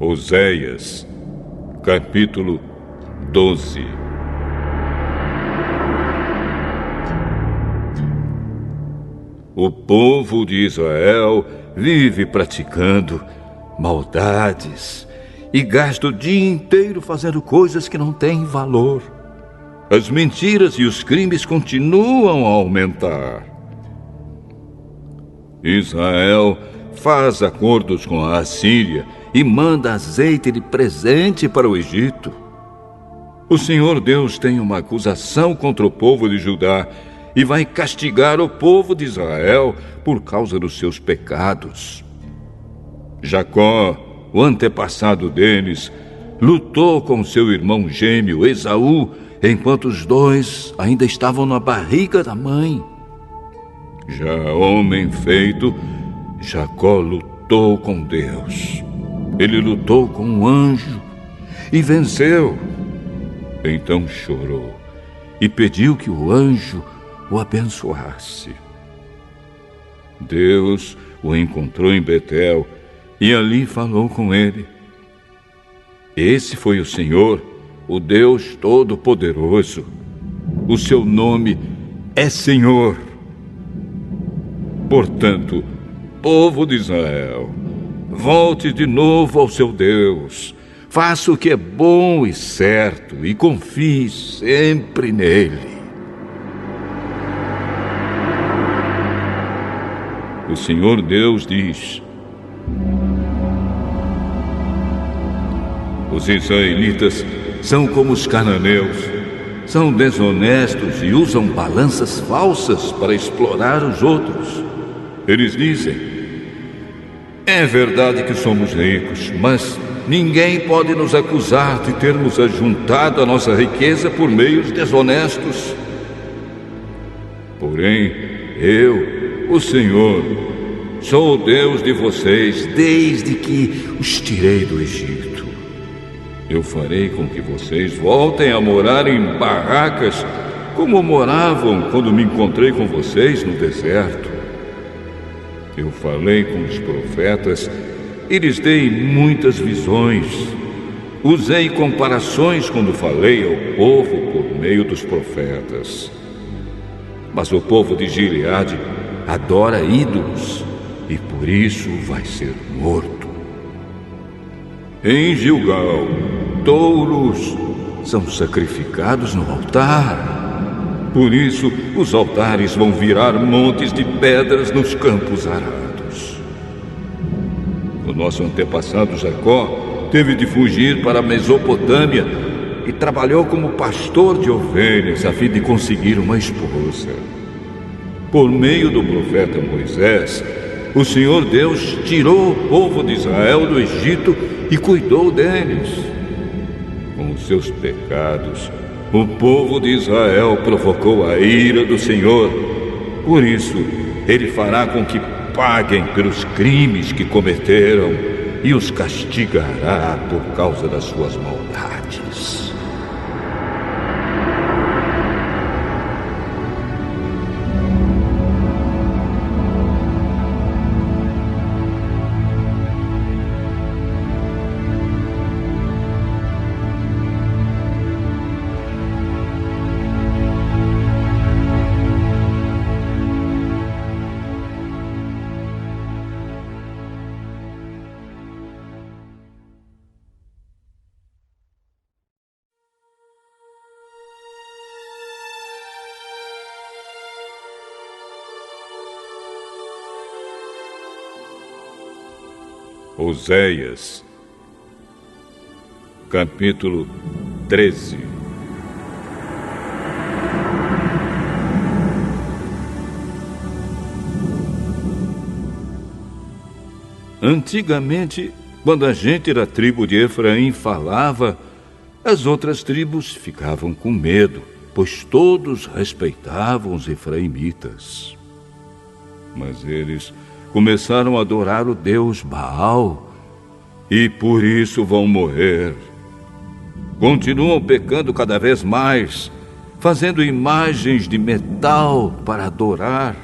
Oséias, capítulo 12. O povo de Israel vive praticando maldades e gasta o dia inteiro fazendo coisas que não têm valor. As mentiras e os crimes continuam a aumentar. Israel faz acordos com a Assíria e manda azeite de presente para o Egito. O Senhor Deus tem uma acusação contra o povo de Judá e vai castigar o povo de Israel por causa dos seus pecados. Jacó, o antepassado deles, lutou com seu irmão gêmeo Esaú enquanto os dois ainda estavam na barriga da mãe. Já homem feito, Jacó lutou com Deus. Ele lutou com um anjo e venceu. Então chorou e pediu que o anjo o abençoasse. Deus o encontrou em Betel e ali falou com ele. Esse foi o Senhor, o Deus Todo-Poderoso. O seu nome é Senhor. Portanto, povo de Israel, volte de novo ao seu Deus. Faça o que é bom e certo e confie sempre nele. O Senhor Deus diz: os israelitas são como os cananeus, são desonestos e usam balanças falsas para explorar os outros. Eles dizem: é verdade que somos ricos, mas ninguém pode nos acusar de termos ajuntado a nossa riqueza por meios desonestos. Porém, eu, o Senhor, sou o Deus de vocês desde que os tirei do Egito. Eu farei com que vocês voltem a morar em barracas como moravam quando me encontrei com vocês no deserto. Eu falei com os profetas e lhes dei muitas visões. Usei comparações quando falei ao povo por meio dos profetas. Mas o povo de Gileade adora ídolos e por isso vai ser morto. Em Gilgal, touros são sacrificados no altar. Por isso, os altares vão virar montes de pedras nos campos arados. O nosso antepassado Jacó teve de fugir para a Mesopotâmia e trabalhou como pastor de ovelhas a fim de conseguir uma esposa. Por meio do profeta Moisés, o Senhor Deus tirou o povo de Israel do Egito e cuidou deles. Com os seus pecados, o povo de Israel provocou a ira do Senhor. Por isso, ele fará com que paguem pelos crimes que cometeram e os castigará por causa das suas maldades. Oséias, capítulo 13. Antigamente, quando a gente da tribo de Efraim falava, as outras tribos ficavam com medo, pois todos respeitavam os efraimitas. Mas eles começaram a adorar o deus Baal e por isso vão morrer. Continuam pecando cada vez mais, fazendo imagens de metal para adorar.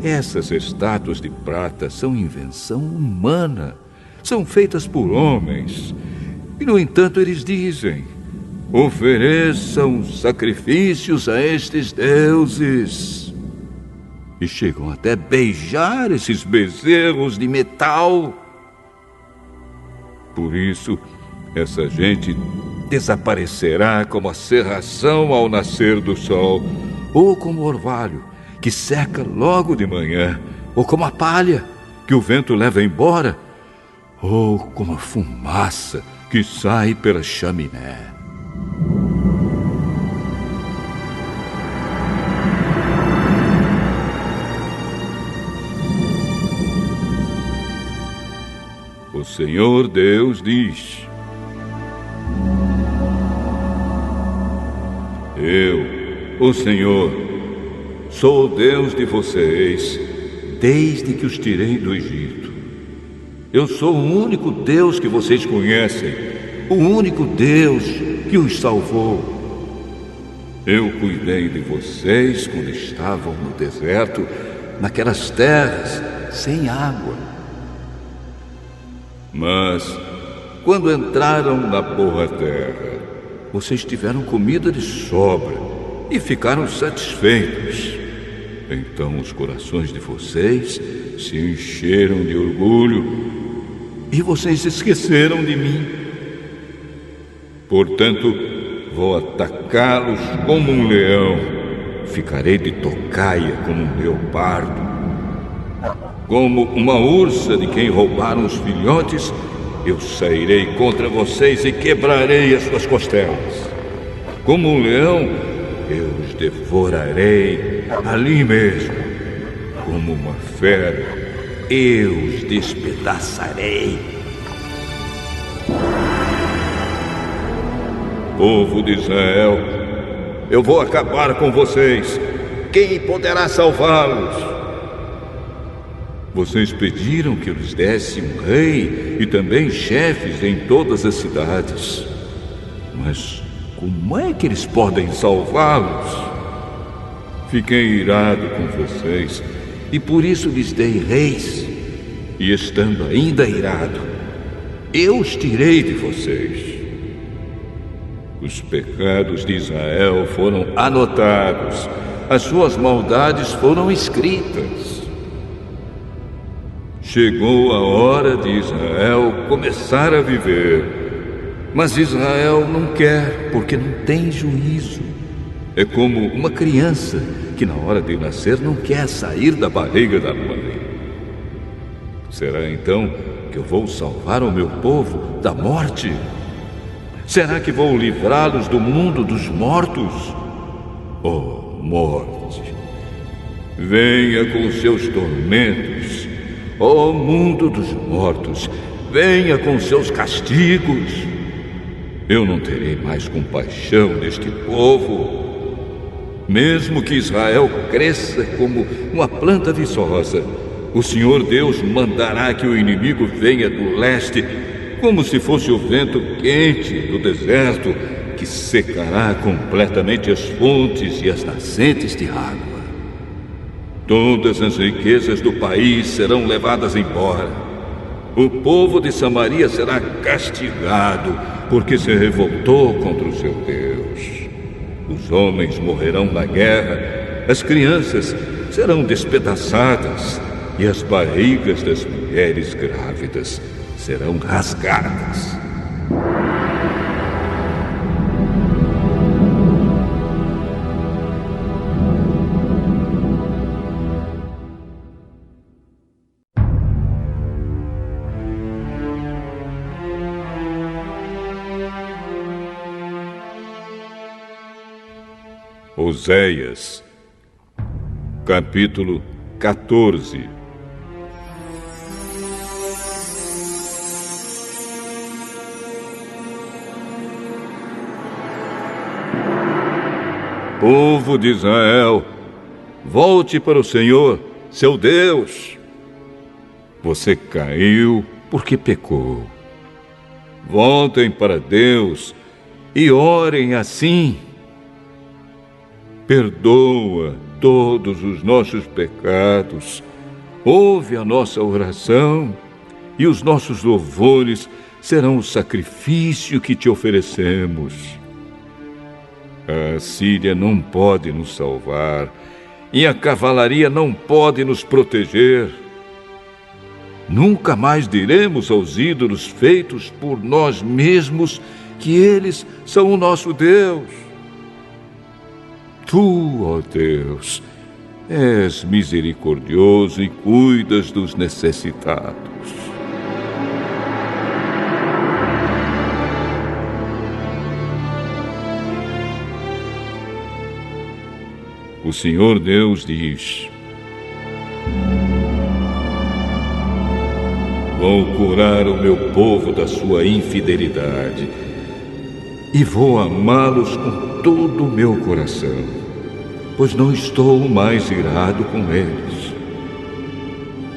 Essas estátuas de prata são invenção humana. são feitas por homens. E, no entanto, eles dizem: ofereçam sacrifícios a estes deuses. E chegam até beijar esses bezerros de metal. Por isso, essa gente desaparecerá como a cerração ao nascer do sol, ou como o orvalho, que seca logo de manhã, ou como a palha, que o vento leva embora, ou como a fumaça que sai pela chaminé. O Senhor Deus diz: eu, o Senhor, sou o Deus de vocês, desde que os tirei do Egito. Eu sou o único Deus que vocês conhecem, o único Deus que os salvou. Eu cuidei de vocês quando estavam no deserto, naquelas terras sem água. Mas, quando entraram na boa terra, vocês tiveram comida de sobra e ficaram satisfeitos. Então os corações de vocês se encheram de orgulho e vocês esqueceram de mim. Portanto, vou atacá-los como um leão. Ficarei de tocaia como um leopardo. Como uma ursa de quem roubaram os filhotes, eu sairei contra vocês e quebrarei as suas costelas. Como um leão, eu os devorarei ali mesmo. Como uma fera, eu os despedaçarei. Povo de Israel, eu vou acabar com vocês. Quem poderá salvá-los? Vocês pediram que eu lhes desse um rei e também chefes em todas as cidades. Mas como é que eles podem salvá-los? Fiquei irado com vocês e por isso lhes dei reis. E estando ainda irado, eu os tirei de vocês. Os pecados de Israel foram anotados, as suas maldades foram escritas. Chegou a hora de Israel começar a viver. Mas Israel não quer, porque não tem juízo. É como uma criança que na hora de nascer não quer sair da barriga da mãe. Será então que eu vou salvar o meu povo da morte? Será que vou livrá-los do mundo dos mortos? Oh, morte! Venha com seus tormentos. Ó mundo dos mortos, venha com seus castigos. Eu não terei mais compaixão deste povo. Mesmo que Israel cresça como uma planta viçosa, o Senhor Deus mandará que o inimigo venha do leste, como se fosse o vento quente do deserto, que secará completamente as fontes e as nascentes de água. Todas as riquezas do país serão levadas embora. O povo de Samaria será castigado, porque se revoltou contra o seu Deus. Os homens morrerão na guerra, as crianças serão despedaçadas, e as barrigas das mulheres grávidas serão rasgadas. Oséias, capítulo 14. Povo de Israel, volte para o Senhor, seu Deus. Você caiu porque pecou. Voltem para Deus e orem assim. Perdoa todos os nossos pecados, ouve a nossa oração e os nossos louvores serão o sacrifício que te oferecemos. A Síria não pode nos salvar, e a cavalaria não pode nos proteger. Nunca mais diremos aos ídolos feitos por nós mesmos que eles são o nosso Deus. Tu, ó Deus, és misericordioso e cuidas dos necessitados. O Senhor Deus diz: vou curar o meu povo da sua infidelidade e vou amá-los com todo o meu coração, pois não estou mais irado com eles.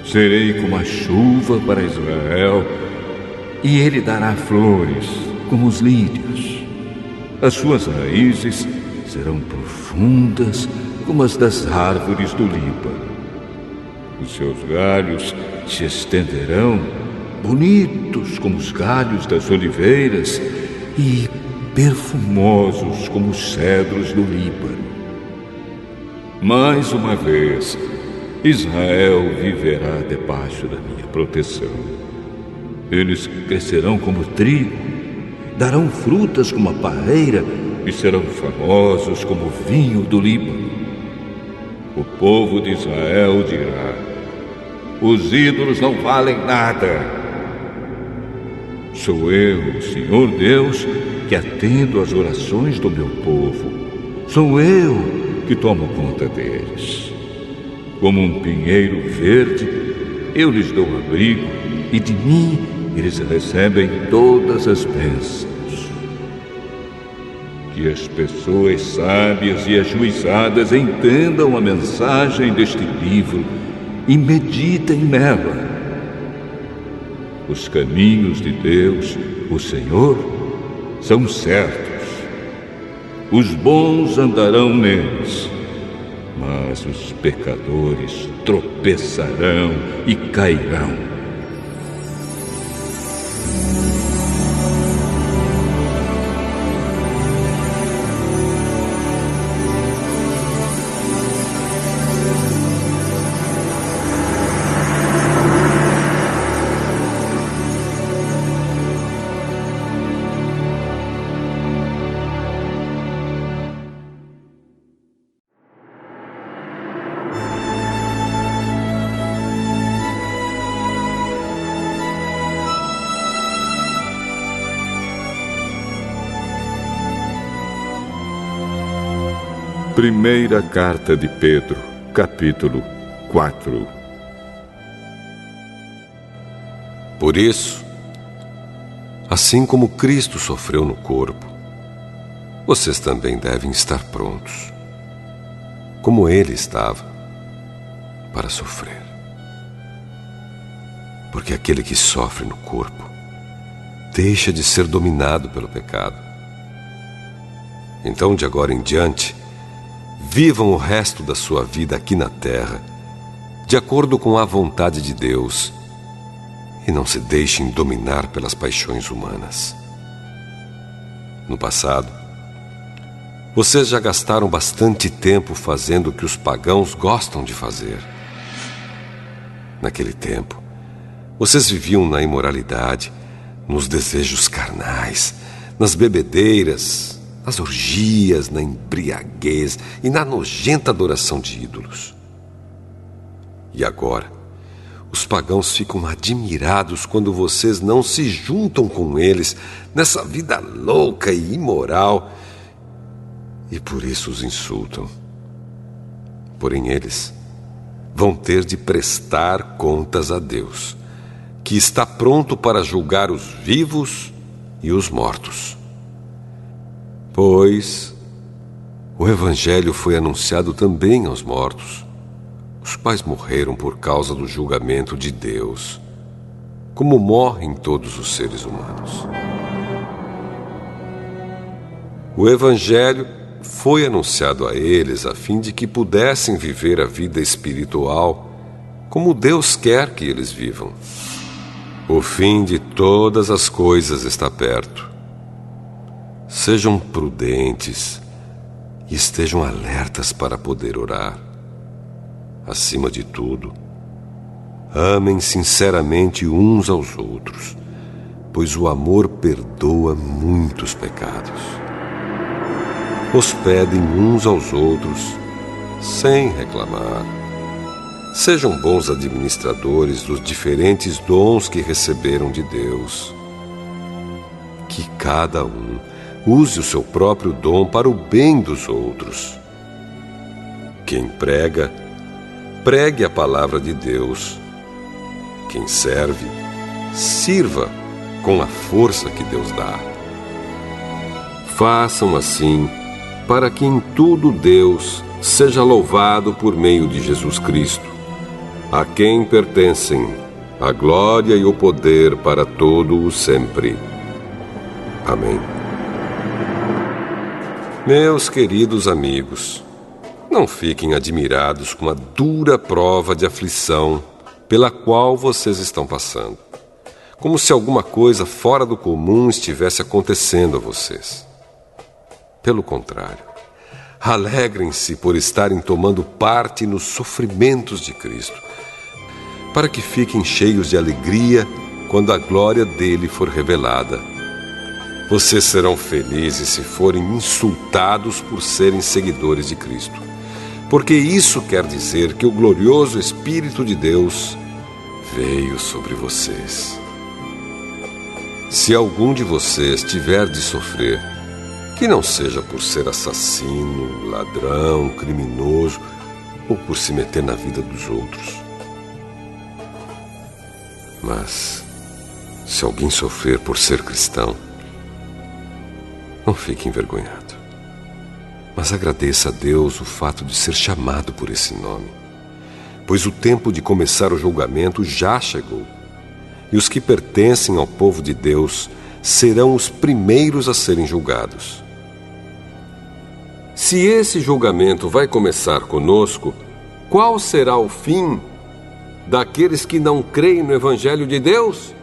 Serei como a chuva para Israel, e ele dará flores como os lírios. As suas raízes serão profundas como as das árvores do Líbano. Os seus galhos se estenderão, bonitos como os galhos das oliveiras e perfumosos como os cedros do Líbano. Mais uma vez, Israel viverá debaixo da minha proteção. Eles crescerão como trigo, darão frutas como a parreira e serão famosos como o vinho do Líbano. O povo de Israel dirá: os ídolos não valem nada. Sou eu, o Senhor Deus, que atendo às orações do meu povo. Sou eu que tomo conta deles. Como um pinheiro verde, eu lhes dou abrigo, e de mim eles recebem todas as bênçãos. Que as pessoas sábias e ajuizadas entendam a mensagem deste livro e meditem nela. Os caminhos de Deus, o Senhor, são certos. Os bons andarão neles, mas os pecadores tropeçarão e cairão. Primeira Carta de Pedro, capítulo 4. Por isso, assim como Cristo sofreu no corpo, vocês também devem estar prontos, como Ele estava, para sofrer. Porque aquele que sofre no corpo deixa de ser dominado pelo pecado. Então, de agora em diante, vivam o resto da sua vida aqui na terra, de acordo com a vontade de Deus, e não se deixem dominar pelas paixões humanas. No passado, vocês já gastaram bastante tempo fazendo o que os pagãos gostam de fazer. Naquele tempo, vocês viviam na imoralidade, nos desejos carnais, nas bebedeiras, nas orgias, na embriaguez e na nojenta adoração de ídolos. E agora, os pagãos ficam admirados quando vocês não se juntam com eles nessa vida louca e imoral, e por isso os insultam. Porém, eles vão ter de prestar contas a Deus, que está pronto para julgar os vivos e os mortos. Pois o Evangelho foi anunciado também aos mortos, os quais morreram por causa do julgamento de Deus, como morrem todos os seres humanos. O Evangelho foi anunciado a eles a fim de que pudessem viver a vida espiritual como Deus quer que eles vivam. O fim de todas as coisas está perto. Sejam prudentes e estejam alertas para poder orar. Acima de tudo, amem sinceramente uns aos outros, pois o amor perdoa muitos pecados. Hospedem uns aos outros sem reclamar. Sejam bons administradores dos diferentes dons que receberam de Deus. Que cada um use o seu próprio dom para o bem dos outros. Quem prega, pregue a palavra de Deus. Quem serve, sirva com a força que Deus dá. Façam assim, para que em tudo Deus seja louvado por meio de Jesus Cristo, a quem pertencem a glória e o poder para todo o sempre. Amém. Meus queridos amigos, não fiquem admirados com a dura prova de aflição pela qual vocês estão passando, como se alguma coisa fora do comum estivesse acontecendo a vocês. Pelo contrário, alegrem-se por estarem tomando parte nos sofrimentos de Cristo, para que fiquem cheios de alegria quando a glória dele for revelada. Vocês serão felizes se forem insultados por serem seguidores de Cristo, porque isso quer dizer que o glorioso Espírito de Deus veio sobre vocês. Se algum de vocês tiver de sofrer, que não seja por ser assassino, ladrão, criminoso ou por se meter na vida dos outros. Mas, se alguém sofrer por ser cristão, não fique envergonhado, mas agradeça a Deus o fato de ser chamado por esse nome, pois o tempo de começar o julgamento já chegou, e os que pertencem ao povo de Deus serão os primeiros a serem julgados. Se esse julgamento vai começar conosco, qual será o fim daqueles que não creem no Evangelho de Deus?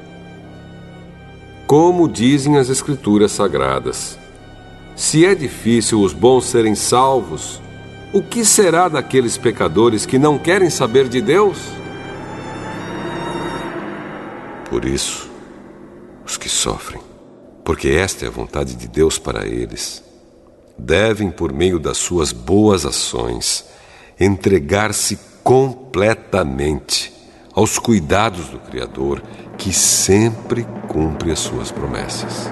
Como dizem as Escrituras Sagradas, se é difícil os bons serem salvos, o que será daqueles pecadores que não querem saber de Deus? Por isso, os que sofrem, porque esta é a vontade de Deus para eles, devem, por meio das suas boas ações, entregar-se completamente aos cuidados do Criador, que sempre cumpre as suas promessas.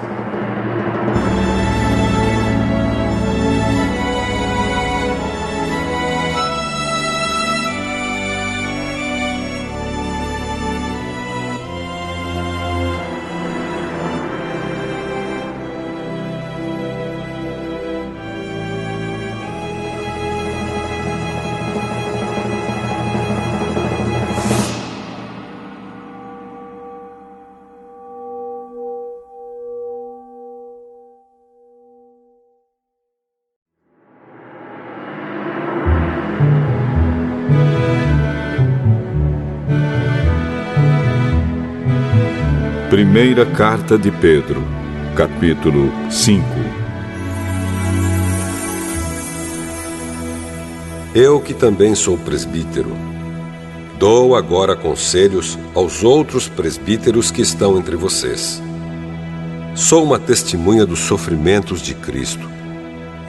Primeira Carta de Pedro, capítulo 5. Eu, que também sou presbítero, dou agora conselhos aos outros presbíteros que estão entre vocês. Sou uma testemunha dos sofrimentos de Cristo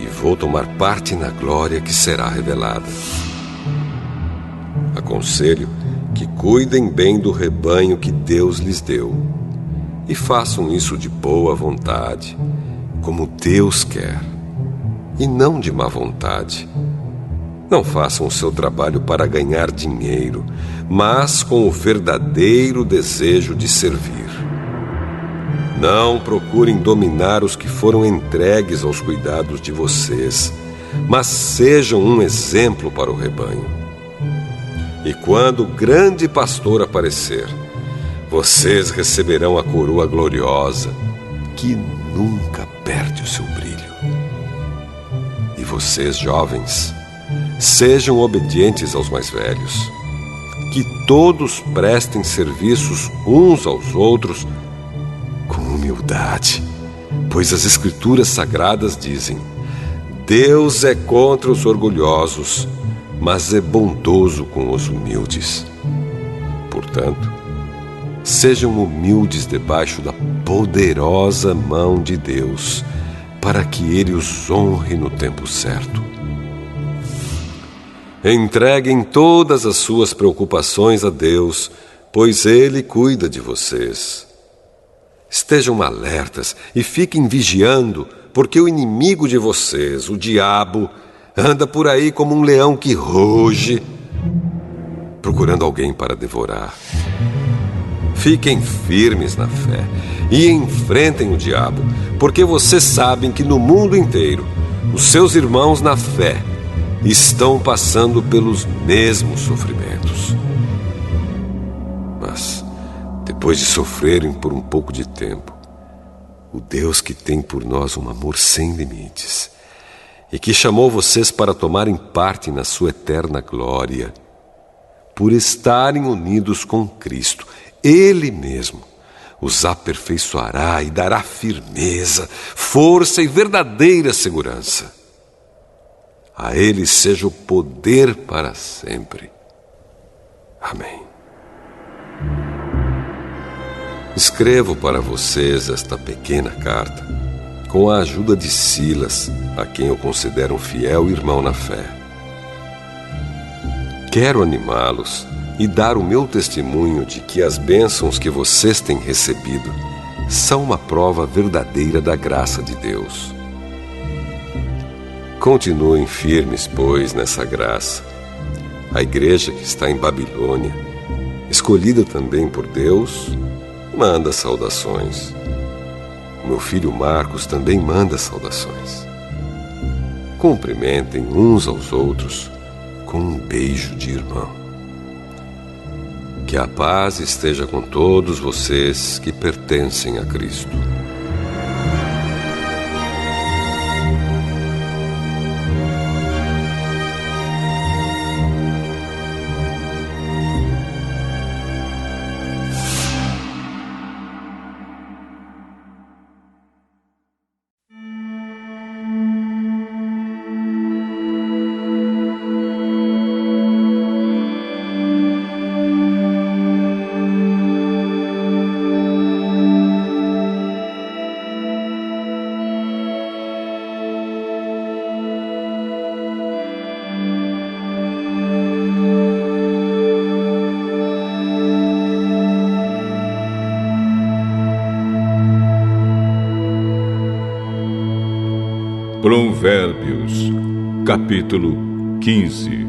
e vou tomar parte na glória que será revelada. Aconselho que cuidem bem do rebanho que Deus lhes deu e façam isso de boa vontade, como Deus quer, e não de má vontade. Não façam o seu trabalho para ganhar dinheiro, mas com o verdadeiro desejo de servir. Não procurem dominar os que foram entregues aos cuidados de vocês, mas sejam um exemplo para o rebanho. E quando o grande pastor aparecer, vocês receberão a coroa gloriosa, que nunca perde o seu brilho. vocês, jovens, sejam obedientes aos mais velhos, que todos prestem serviços uns aos outros com humildade, pois as Escrituras Sagradas dizem: Deus é contra os orgulhosos, mas é bondoso com os humildes. Portanto, sejam humildes debaixo da poderosa mão de Deus, para que Ele os honre no tempo certo. Entreguem todas as suas preocupações a Deus, pois Ele cuida de vocês. Estejam alertas e fiquem vigiando, porque o inimigo de vocês, o diabo, anda por aí como um leão que ruge, procurando alguém para devorar. Fiquem firmes na fé e enfrentem o diabo, porque vocês sabem que no mundo inteiro os seus irmãos na fé estão passando pelos mesmos sofrimentos. Mas, depois de sofrerem por um pouco de tempo, o Deus que tem por nós um amor sem limites e que chamou vocês para tomarem parte na sua eterna glória, por estarem unidos com Cristo, Ele mesmo os aperfeiçoará e dará firmeza, força e verdadeira segurança. A Ele seja o poder para sempre. Amém. Escrevo para vocês esta pequena carta com a ajuda de Silas, a quem eu considero um fiel irmão na fé. Quero animá-los e dar o meu testemunho de que as bênçãos que vocês têm recebido são uma prova verdadeira da graça de Deus. Continuem firmes, pois, nessa graça. A igreja que está em Babilônia, escolhida também por Deus, manda saudações. O meu filho Marcos também manda saudações. Cumprimentem uns aos outros com um beijo de irmão. Que a paz esteja com todos vocês que pertencem a Cristo. Provérbios, capítulo 15.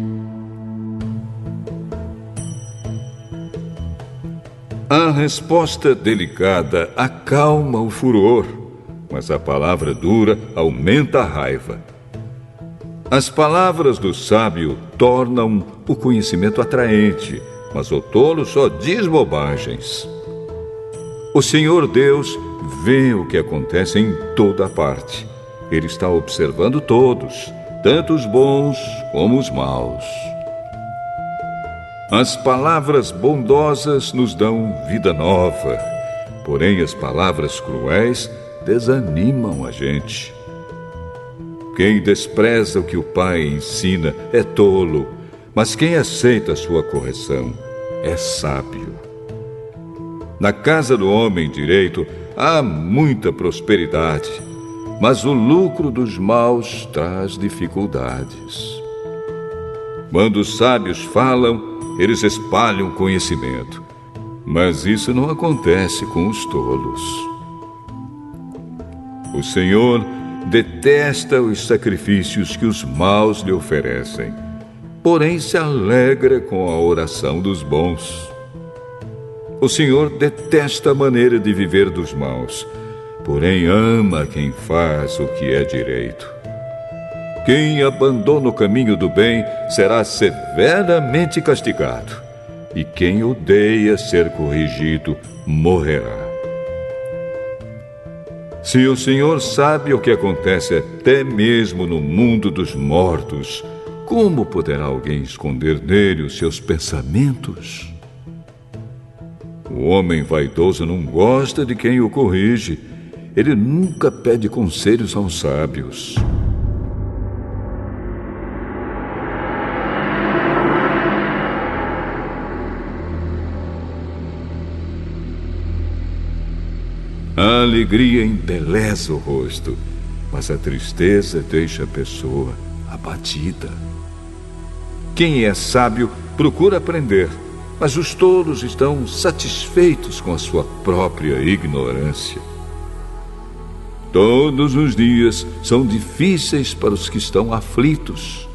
A resposta delicada acalma o furor, mas a palavra dura aumenta a raiva. As palavras do sábio tornam o conhecimento atraente, mas o tolo só diz bobagens. O Senhor Deus vê o que acontece em toda parte. Ele está observando todos, tanto os bons como os maus. As palavras bondosas nos dão vida nova, porém as palavras cruéis desanimam a gente. Quem despreza o que o pai ensina é tolo, mas quem aceita a sua correção é sábio. Na casa do homem direito há muita prosperidade, mas o lucro dos maus traz dificuldades. Quando os sábios falam, eles espalham conhecimento, mas isso não acontece com os tolos. O Senhor detesta os sacrifícios que os maus lhe oferecem, porém se alegra com a oração dos bons. O Senhor detesta a maneira de viver dos maus, porém ama quem faz o que é direito. Quem abandona o caminho do bem será severamente castigado, e quem odeia ser corrigido morrerá. Se o Senhor sabe o que acontece até mesmo no mundo dos mortos, como poderá alguém esconder nele os seus pensamentos? O homem vaidoso não gosta de quem o corrige. Ele nunca pede conselhos aos sábios. A alegria embeleza o rosto, mas a tristeza deixa a pessoa abatida. Quem é sábio procura aprender, mas os tolos estão satisfeitos com a sua própria ignorância. Todos os dias são difíceis para os que estão aflitos,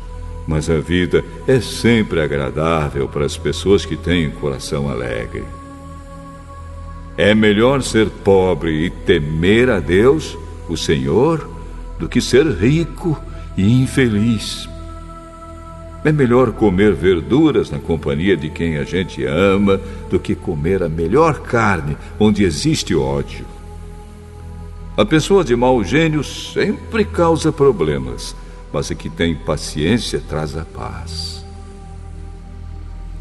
mas a vida é sempre agradável para as pessoas que têm coração alegre. É melhor ser pobre e temer a Deus, o Senhor, do que ser rico e infeliz. É melhor comer verduras na companhia de quem a gente ama do que comer a melhor carne onde existe ódio. A pessoa de mau gênio sempre causa problemas, mas a que tem paciência traz a paz.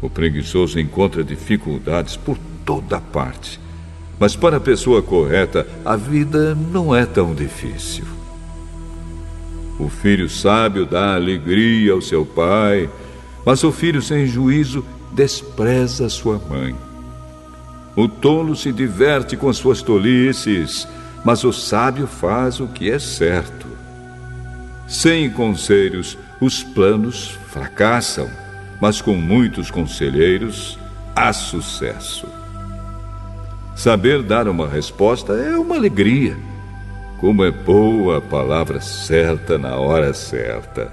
O preguiçoso encontra dificuldades por toda parte, mas para a pessoa correta, a vida não é tão difícil. O filho sábio dá alegria ao seu pai, mas o filho sem juízo despreza sua mãe. O tolo se diverte com suas tolices, mas o sábio faz o que é certo. Sem conselhos, os planos fracassam, mas com muitos conselheiros, há sucesso. Saber dar uma resposta é uma alegria. Como é boa a palavra certa na hora certa.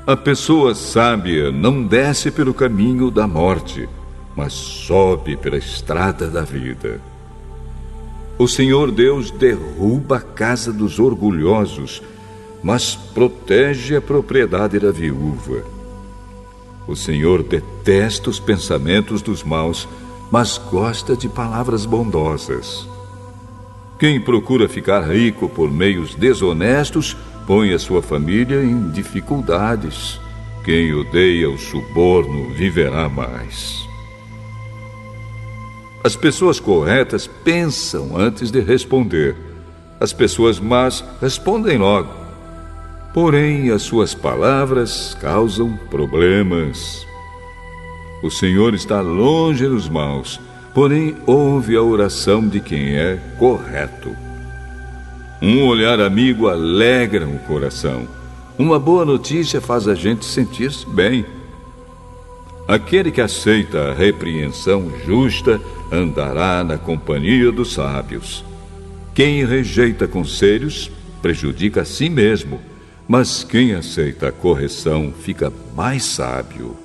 A pessoa sábia não desce pelo caminho da morte, mas sobe pela estrada da vida. O Senhor Deus derruba a casa dos orgulhosos, mas protege a propriedade da viúva. O Senhor detesta os pensamentos dos maus, mas gosta de palavras bondosas. Quem procura ficar rico por meios desonestos, põe a sua família em dificuldades. Quem odeia o suborno viverá mais. As pessoas corretas pensam antes de responder. As pessoas más respondem logo. Porém, as suas palavras causam problemas. O Senhor está longe dos maus, porém ouve a oração de quem é correto. Um olhar amigo alegra o coração. Uma boa notícia faz a gente sentir-se bem. Aquele que aceita a repreensão justa andará na companhia dos sábios. Quem rejeita conselhos prejudica a si mesmo, mas quem aceita a correção fica mais sábio.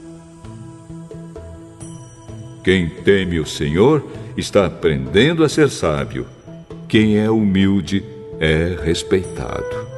Quem teme o Senhor está aprendendo a ser sábio. Quem é humilde é respeitado.